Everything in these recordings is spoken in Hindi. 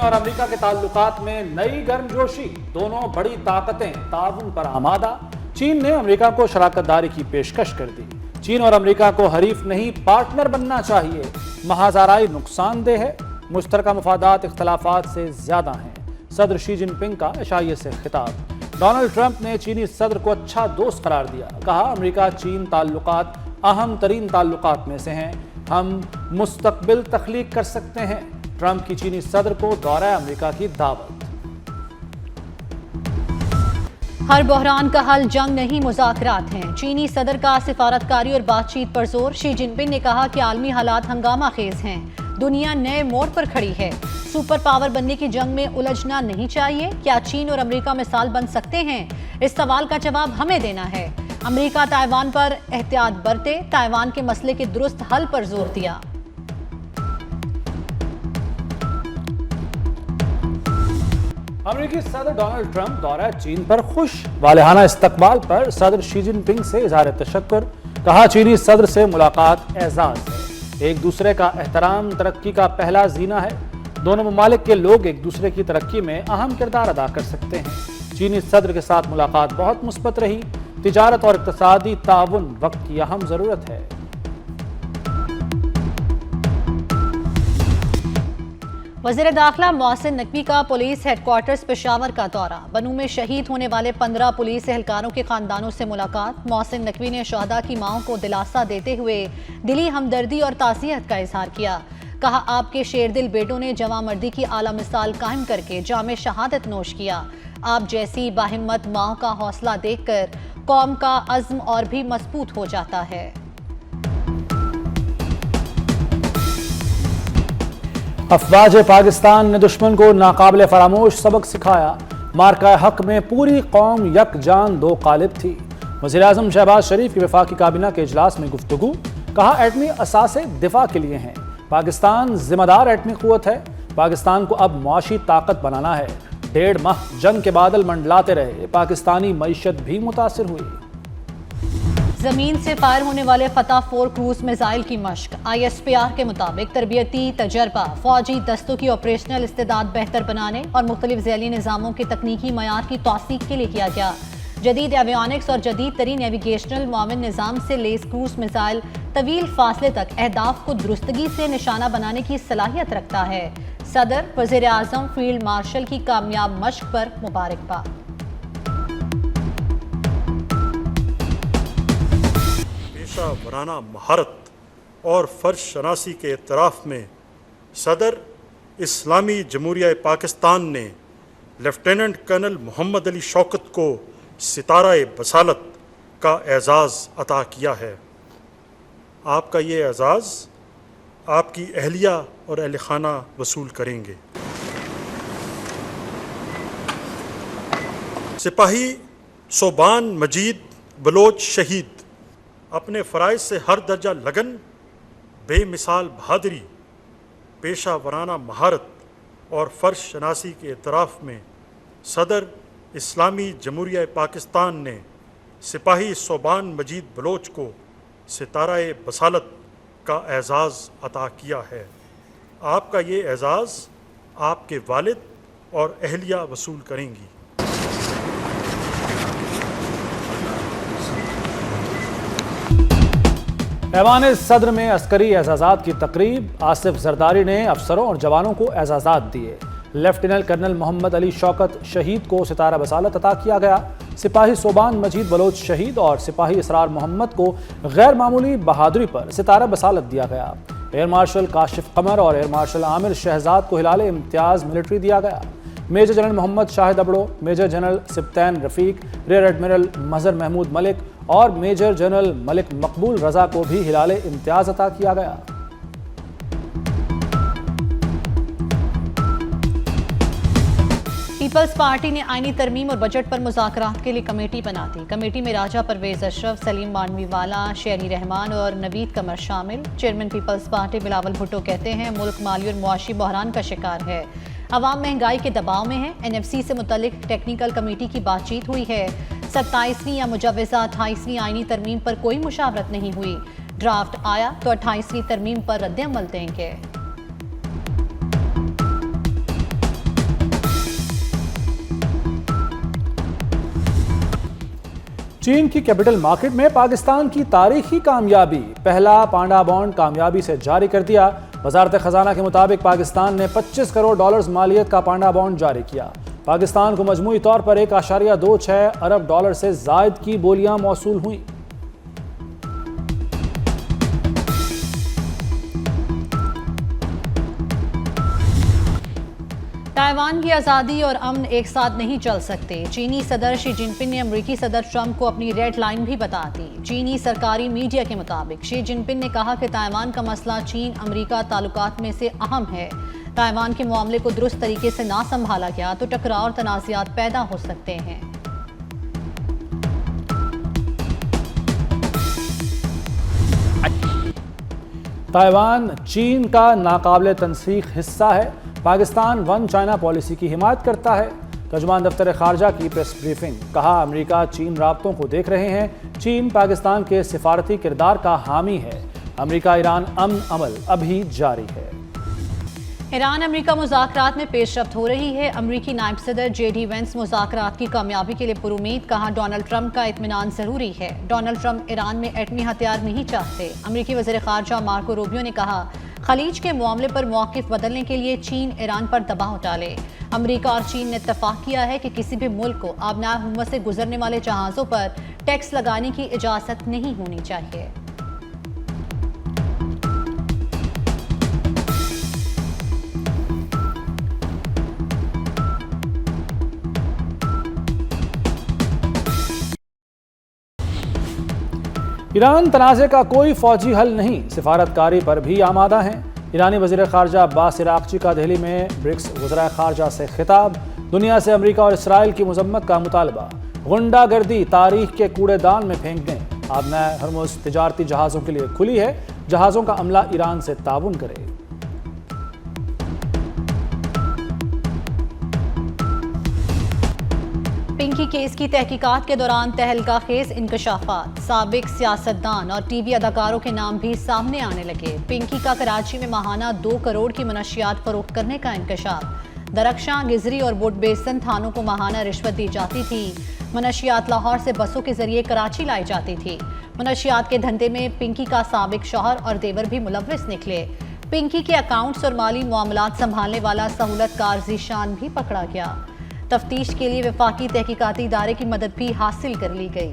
और अमेरिका के ताल्लुकात में नई गर्मजोशी, दोनों बड़ी ताकतें ताउन पर आमादा। चीन ने अमेरिका को शराकतदारी की पेशकश कर दी। चीन और अमेरिका को हरीफ नहीं पार्टनर बनना चाहिए। महाजाराई नुकसानदेह है, मुश्तरका मफादात इख्तलाफात से ज्यादा हैं। सदर शी जिनपिंग का एशिया से खिताब। डोनाल्ड ट्रंप ने चीनी सदर को अच्छा दोस्त करार दिया। कहा, अमेरिका चीन ताल्लुकात अहम तरीन ताल्लुकात में से हैं। हम मुस्तकबिल तख्लीक कर सकते हैं। ट्रंप की चीनी सदर को दौरा अमेरिका की दावत। हर बहरान का हल जंग नहीं, मुज़ाकरात हैं। चीनी सदर का सिफारतकारी और बातचीत पर जोर। शी जिनपिंग ने कहा कि आलमी हालात हंगामा खेज हैं। दुनिया नए मोड़ पर खड़ी है। सुपर पावर बनने की जंग में उलझना नहीं चाहिए। क्या चीन और अमेरिका मिसाल बन सकते हैं? इस सवाल का जवाब हमें देना है। अमेरिका ताइवान पर एहतियात बरते, ताइवान के मसले के दुरुस्त हल पर जोर दिया। अमेरिकी सदर डोनाल्ड ट्रंप दौरा चीन पर खुश। वालेहाना इस्तकबाल पर सदर शी जिनपिंग से इजहार तशक्कुर। कहा, चीनी सदर से मुलाकात एजाज है। एक दूसरे का एहतराम तरक्की का पहला जीना है। दोनों ममालिक के लोग एक दूसरे की तरक्की में अहम किरदार अदा कर सकते हैं। चीनी सदर के साथ मुलाकात बहुत मुस्बत रही। तिजारत और इक़्तिसादी ताउन वक्त की अहम जरूरत है। वज़ीर दाखिला मोहसिन नकवी का पुलिस हेडक्वार्टर्स पेशावर का दौरा। बनू में शहीद होने वाले 15 पुलिस एहलकारों के खानदानों से मुलाकात। मोहसिन नकवी ने शहदा की माओं को दिलासा देते हुए दिली हमदर्दी और ताज़ियत का इजहार किया। कहा, आपके शेरदिल बेटों ने जवां मर्दी की आला मिसाल कायम करके जामे शहादत नोश किया। आप जैसी बाहिम्मत माओं का हौसला देखकर कौम का अज़्म और भी मजबूत हो जाता है। अफवाज पाकिस्तान ने दुश्मन को नाकाबिल फरामोश सबक सिखाया। मार्का हक में पूरी कौम यकजान दो कालिब थी। वज़ीर आज़म शहबाज शरीफ की वफाकी काबीना के इजलास में गुफ्तगू। कहा, एटमी असासे दिफा के लिए हैं। पाकिस्तान जिम्मेदार एटमी क़ुव्वत है। पाकिस्तान को अब मुआशी ताकत बनाना है। 1.5 माह जंग के बादल मंडलाते रहे। पाकिस्तानी मईशत भी मुतासिर हुई। जमीन से फायर होने वाले फतह 4 क्रूज मिसाइल की मश्क। ISPR के मुताबिक तरबियती तजर्बा फौजी दस्तों की ऑपरेशनल इस्तेदाद बेहतर बनाने और मुख्तलिफ ज़ैली निज़ामों के तकनीकी मयार की तौसीक के लिए किया गया। जदीद एवियोनिक्स और जदीद तरीन नेविगेशनल माविन निज़ाम से लेस क्रूज मिसाइल तवील फासले तक अहदाफ को दुरुस्तगी से निशाना बनाने की सलाहियत रखता है। सदर, वज़ीर आज़म, फील्ड मार्शल की कामयाब मश्क पर मुबारकबाद। वराना महारत और फ़र्श शनासी के इतराफ़ में सदर इस्लामी जमहूरिया पाकिस्तान ने लेफ्टिनेंट कर्नल मोहम्मद अली शौकत को सितारा बसालत का एज़ाज़ अता किया है। आपका ये एज़ाज़ आपकी अहलिया और अहल खाना वसूल करेंगे। सिपाही सोबान मजीद बलोच शहीद अपने फ़राइज़ से हर दर्जा लगन, बेमिसाल बहादुरी, पेशा वराना महारत और फ़र्श शनासी के इतराफ़ में सदर इस्लामी जमहूरिया पाकिस्तान ने सिपाही सोबान मजीद बलोच को सितारा बसालत का एज़ाज़ अता किया है। आपका ये एज़ाज़ आपके वालिद और अहलिया वसूल करेंगी। ऐवान सदर में अस्करी एजाज़ात की तकरीब। आसिफ जरदारी ने अफसरों और जवानों को एजाज़ात दिए। लेफ्टिनेंट कर्नल मोहम्मद अली शौकत शहीद को सितारा बसालत अता किया गया। सिपाही सोबान मजीद बलोच शहीद और सिपाही इसरार मोहम्मद को गैर मामूली बहादुरी पर सितारा बसालत दिया गया। एयर मार्शल काशिफ कमर और एयर मार्शल आमिर शहजाद को हिलाले इम्तियाज़ मिलिट्री दिया गया। Major general Mohammad Shahid Abro, major general Sibtain Rafiq, rear admiral Mazhar Mahmood Malik और मेजर जनरल मलिक मकबूल रजा को भी हिलाले इम्तियाज़ अता किया गया। पीपल्स पार्टी ने आईनी तरमीम और बजट पर मुज़ाकरात के लिए कमेटी बना दी। कमेटी में राजा परवेज अशरफ, सलीम मानवीवाला, शेरी रहमान और नवीद कमर शामिल। Chairman Peoples Party Bilawal Bhutto कहते हैं, मुल्क माली और मुआशी बहरान का शिकार है। अवाम महंगाई के दबाव में है। NFC से मुतल्लिक टेक्निकल कमेटी की बातचीत हुई है। 27वीं या मुजव्वज़ा 28वीं आईनी तरमीम पर कोई मुशावरत नहीं हुई। ड्राफ्ट आया तो 28वीं तरमीम पर रद्द-ए-अमल देंगे। चीन की कैपिटल मार्केट में पाकिस्तान की तारीखी कामयाबी, पहला पांडा बॉन्ड कामयाबी से जारी कर दिया। वजारत खजाना के मुताबिक पाकिस्तान ने 25 करोड़ डॉलर्स मालियत का पांडा बॉन्ड जारी किया। पाकिस्तान को मजमूई तौर पर 1.26 अरब डॉलर से जायद की बोलियां मौसूल हुई। ताइवान की आज़ादी और अमन एक साथ नहीं चल सकते। चीनी सदर शी जिनपिंग ने अमेरिकी सदर ट्रंप को अपनी रेड लाइन भी बता दी। चीनी सरकारी मीडिया के मुताबिक शी जिनपिंग ने कहा कि ताइवान का मसला चीन अमेरिका ताल्लुकात में से अहम है। ताइवान के मामले को दुरुस्त तरीके से ना संभाला गया तो टकराव और तनाज़ात पैदा हो सकते हैं। ताइवान चीन का नाकाबिले तनसीख हिस्सा है। पाकिस्तान वन चाइना पॉलिसी की हिमायत करता है। तर्जुमान दफ्तर खारजा की प्रेस ब्रीफिंग, कहा अमेरिका चीन राब्तों को देख रहे हैं। चीन पाकिस्तान के सिफारती किरदार का हामी है। अमेरिका ईरान अमन अमल अभी जारी है। ईरान अमेरिका मुज़ाकरात में पेशरफ्त हो रही है। अमेरिकी नायब सदर JD वेंस मुज़ाकरात की कामयाबी के लिए पुरुमीद, कहा डोनाल्ड ट्रंप का इत्मीनान जरूरी है। डोनाल्ड ट्रंप ईरान में एटमी हथियार नहीं चाहते। अमेरिकी वज़ीर ख़ारजा मार्को रूबियो ने कहा खलीज के मामले पर मौक़िफ़ बदलने के लिए चीन ईरान पर दबाव डाले। अमेरिका और चीन ने इत्तफ़ाक़ किया है कि किसी भी मुल्क को आबनाए हुकूमत से गुजरने वाले जहाज़ों पर टैक्स लगाने की इजाज़त नहीं होनी चाहिए। ईरान तनाज़े का कोई फौजी हल नहीं, सिफारतकारी पर भी आमादा हैं। ईरानी वज़ीर ख़ारजा अब्बास इराक़ची का दिल्ली में ब्रिक्स वज़राए ख़ारजा से खिताब, दुनिया से अमेरिका और इसराइल की मज़म्मत का मुतालबा। गुंडागर्दी तारीख के कूड़ेदान में फेंक दें। आबनाए हरमुज़ तिजारती जहाज़ों के लिए खुली है। जहाज़ों का अमला ईरान से ताउन करे। पिंकी केस की तहकीकात के दौरान तहलका खेज इंकशाफात, साबिक सियासतदान और टीवी अदाकारों के नाम भी सामने आने लगे। पिंकी का कराची में माहाना 2 करोड़ की मनशियात फरोख्त करने का इंकशाफ। दरख्शां, गिजरी और वुड बेसन थानों को माहाना रिश्वत दी जाती थी। मनशियात लाहौर से बसों के जरिए कराची लाई जाती थी। मनशियात के धंधे में पिंकी का साबिक शौहर और देवर भी मुलव्विस निकले। पिंकी के अकाउंट्स और माली मामलात संभालने वाला सहूलतकार ज़ीशान भी पकड़ा गया। तफ्तीश के लिए वफाकी तहकीकाती इदारे की मदद भी हासिल कर ली गई।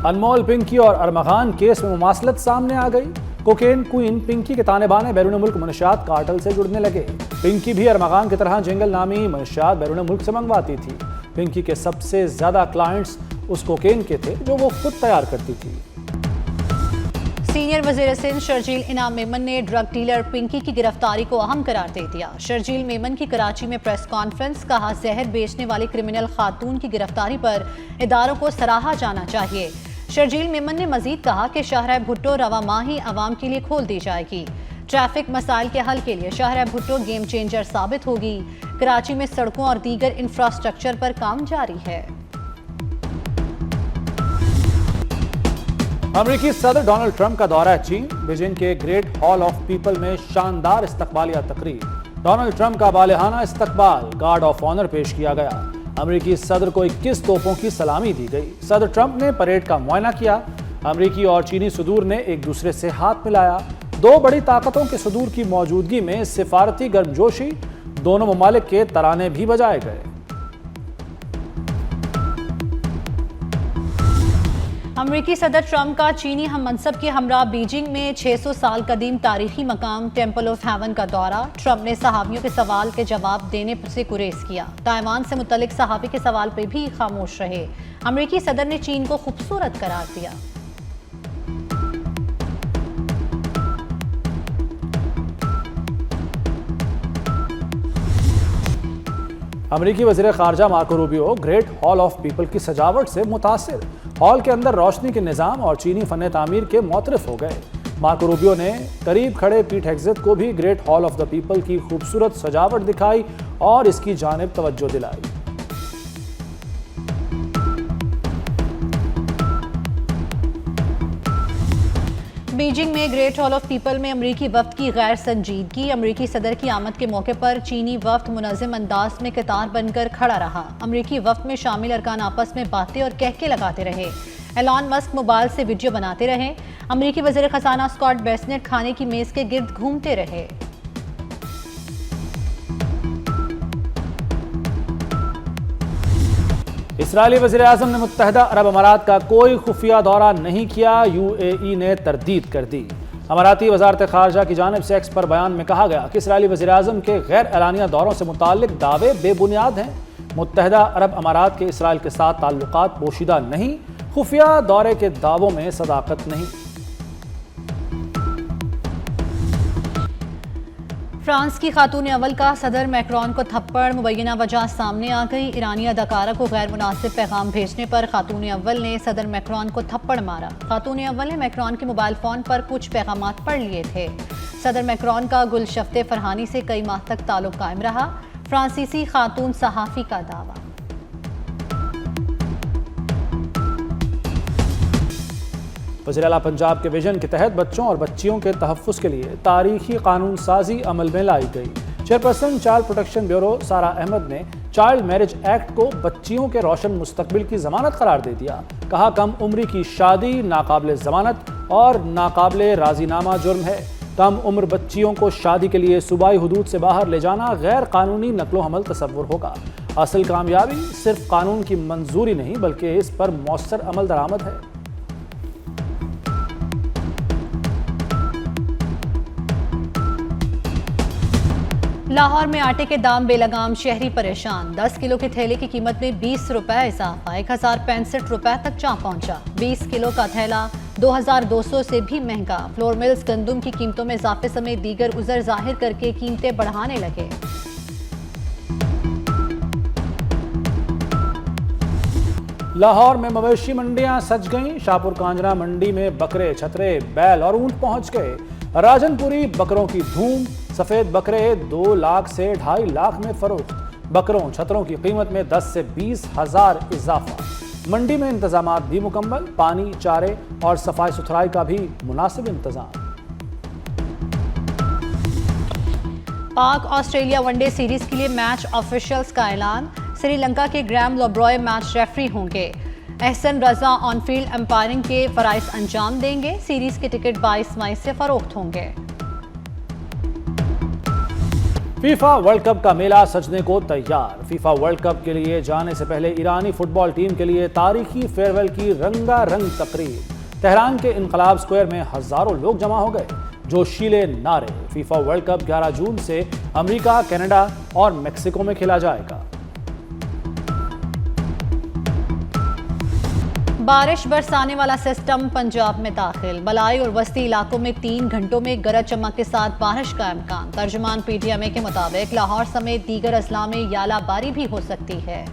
अनमोल पिंकी और अरमगान केस में मुमासलत सामने आ गई। कोकेन क्वीन पिंकी के ताने बाने बैरून मुल्क मनशियात कार्टल से जुड़ने लगे। पिंकी भी अरमगान की तरह जिंगल नामी मनशियात बैरून मुल्क से मंगवाती थी। पिंकी के सबसे ज्यादा क्लाइंट्स उस कोकेन के थे जो वो खुद तैयार करती थी। सीनियर वज़ीर सिंध शर्जील इनाम मेमन ने ड्रग डीलर पिंकी की गिरफ्तारी को अहम करार दे दिया। शर्जील मेमन की कराची में प्रेस कॉन्फ्रेंस, कहा जहर बेचने वाली क्रिमिनल खातून की गिरफ्तारी पर इदारों को सराहा जाना चाहिए। शर्जील मेमन ने मजीद कहा कि शाहराह भुट्टो रवा माह ही आवाम के लिए खोल दी जाएगी। ट्रैफिक मसाइल के हल के लिए शाहराह भुट्टो गेम चेंजर साबित होगी। कराची में सड़कों और दीगर इंफ्रास्ट्रक्चर पर काम जारी है। अमेरिकी सदर डोनाल्ड ट्रंप का दौरा चीन, बीजिंग के ग्रेट हॉल ऑफ पीपल में शानदार इस्तकबालिया तकरीब। डोनाल्ड ट्रंप का बालिहाना इस्तकबाल, गार्ड ऑफ ऑनर पेश किया गया। अमेरिकी सदर को 21 तोपों की सलामी दी गई। सदर ट्रंप ने परेड का मुआयना किया। अमेरिकी और चीनी सदूर ने एक दूसरे से हाथ मिलाया। 2 बड़ी ताकतों के सदूर की मौजूदगी में सिफारती गर्मजोशी, दोनों ममालिक के तराने भी बजाए गए। अमेरिकी सदर ट्रंप का चीनी हम मनसब के हमरा बीजिंग में 600 साल कदीम तारीखी मकाम टेम्पल ऑफ हेवन का दौरा। ट्रंप ने सहाबियों के सवाल के जवाब देने से गुरेज किया। ताइवान से मुतल्लिक सहाबी के सवाल पर भी खामोश रहे। अमेरिकी सदर ने चीन को खूबसूरत करार दिया। अमेरिकी वज़ीर ख़ारजा Marco Rubio Great Hall of People की सजावट से मुतासिर। हॉल के अंदर रोशनी के निज़ाम और चीनी फ़न तामीर के मोतरफ हो गए। मार्को रूबियो ने करीब खड़े पीट हेग्ज़ेट को भी great Hall of the people की खूबसूरत सजावट दिखाई और इसकी जानिब तवज्जो दिलाई। बीजिंग में ग्रेट हॉल ऑफ पीपल में अमरीकी वफ्द की गैर संजीदगी। अमरीकी सदर की आमद के मौके पर चीनी वफ्द मुनज़्ज़म अंदाज में कतार बनकर खड़ा रहा। अमरीकी वफ्द में शामिल अरकान आपस में बातें और कहके लगाते रहे। एलॉन मस्क मोबाइल से वीडियो बनाते रहे। अमरीकी वज़ीर ख़ज़ाना स्कॉट बेसेंट खाने की मेज़ के गिर्द घूमते रहे। इस्राएली वज़ीर-ए-आज़म ने मुत्तहिदा अरब अमारात का कोई खुफिया दौरा नहीं किया। UAE ने तरदीद कर दी। अमाराती वज़ारत ख़ारजा की जानिब से एक्स पर बयान में कहा गया कि इस्राएली वज़ीर-ए-आज़म के गैर एलानिया दौरों से मुताल्लिक दावे बेबुनियाद हैं। मुत्तहिदा अरब अमारात के इसराइल के साथ ताल्लुकात पोशीदा नहीं, खुफिया दौरे के दावों में सदाकत नहीं। फ्रांस की खातून अव्वल का सदर मैक्रोन को थप्पड़। मुबैना वजह सामने आ गई। ईरानी अदाकारा को गैर मुनासिब पैगाम भेजने पर खातून अव्वल ने सदर मैक्रोन को थप्पड़ मारा। खातून अव्वल ने मैक्रोन के मोबाइल फ़ोन पर कुछ पैगामात पढ़ लिए थे। सदर मैक्रोन का गुलशफ्ते फरहानी से कई माह तक ताल्लुक कायम रहा। फ्रांसीसी खातून सहाफ़ी का दावा। वज़ीर आला पंजाब के विजन के तहत बच्चों और बच्चियों के तहफ़्फ़ुज़ के लिए तारीखी कानून साजी अमल में लाई गई। चेयरपर्सन चाइल्ड प्रोटेक्शन ब्यूरो सारा अहमद ने चाइल्ड मैरिज एक्ट को बच्चियों के रोशन मुस्तकबिल की ज़मानत करार दे दिया। कहा, कम उम्री की शादी नाकाबिल ज़मानत और नाकाबिल राजीनामा जुर्म है। कम उम्र बच्चियों को शादी के लिए सूबाई हुदूद से बाहर ले जाना गैर कानूनी नकलो हमल तसव्वुर होगा। असल कामयाबी सिर्फ कानून की मंजूरी नहीं बल्कि इस पर मौसर अमल दरामद है। लाहौर में आटे के दाम बेलगाम, शहरी परेशान। 10 किलो के थैले की कीमत में 20 रुपए इजाफा, 1065 रुपए तक जा पहुंचा। 20 किलो का थैला 2200 से भी महंगा। फ्लोर मिल्स गंदुम की कीमतों में इजाफे समेत दीगर उज़र जाहिर करके कीमतें बढ़ाने लगे। लाहौर में मवेशी मंडियां सज गईं। शाहपुर कांजरा मंडी में बकरे, छतरे, बैल और ऊंट पहुंच गए। राजनपुरी बकरों की धूम। सफेद बकरे 2 लाख से 2.5 लाख में फरोख्त। बकरों, छतरों की कीमत में 10 से 20 हज़ार इजाफा। मंडी में इंतजामात भी मुकम्मल। पानी, चारे और सफाई सुथराई का भी मुनासिब इंतजाम। पाक ऑस्ट्रेलिया वनडे सीरीज के लिए मैच ऑफिशियल्स का ऐलान। श्रीलंका के ग्रैम लोब्रॉय मैच रेफरी होंगे। एहसन रजा ऑन फील्ड एम्पायरिंग के फराइज अंजाम देंगे। सीरीज के टिकट 22 मई से फरोख्त होंगे। फीफा वर्ल्ड कप का मेला सजने को तैयार। फीफा वर्ल्ड कप के लिए जाने से पहले ईरानी फुटबॉल टीम के लिए तारीखी फेयरवेल की रंगारंग तकरीब। तेहरान के इनकलाब स्क्वायर में हजारों लोग जमा हो गए। जोशीले नारे। फीफा वर्ल्ड कप 11 जून से अमेरिका, कनाडा और मेक्सिको में खेला जाएगा। बारिश बरसाने वाला सिस्टम पंजाब में दाखिल। बलाई और वस्ती इलाकों में 3 घंटों में गरज चमक के साथ बारिश का इम्कान। तर्जुमान PTMA के मुताबिक लाहौर समेत दीगर अजला में यालाबारी भी हो सकती है।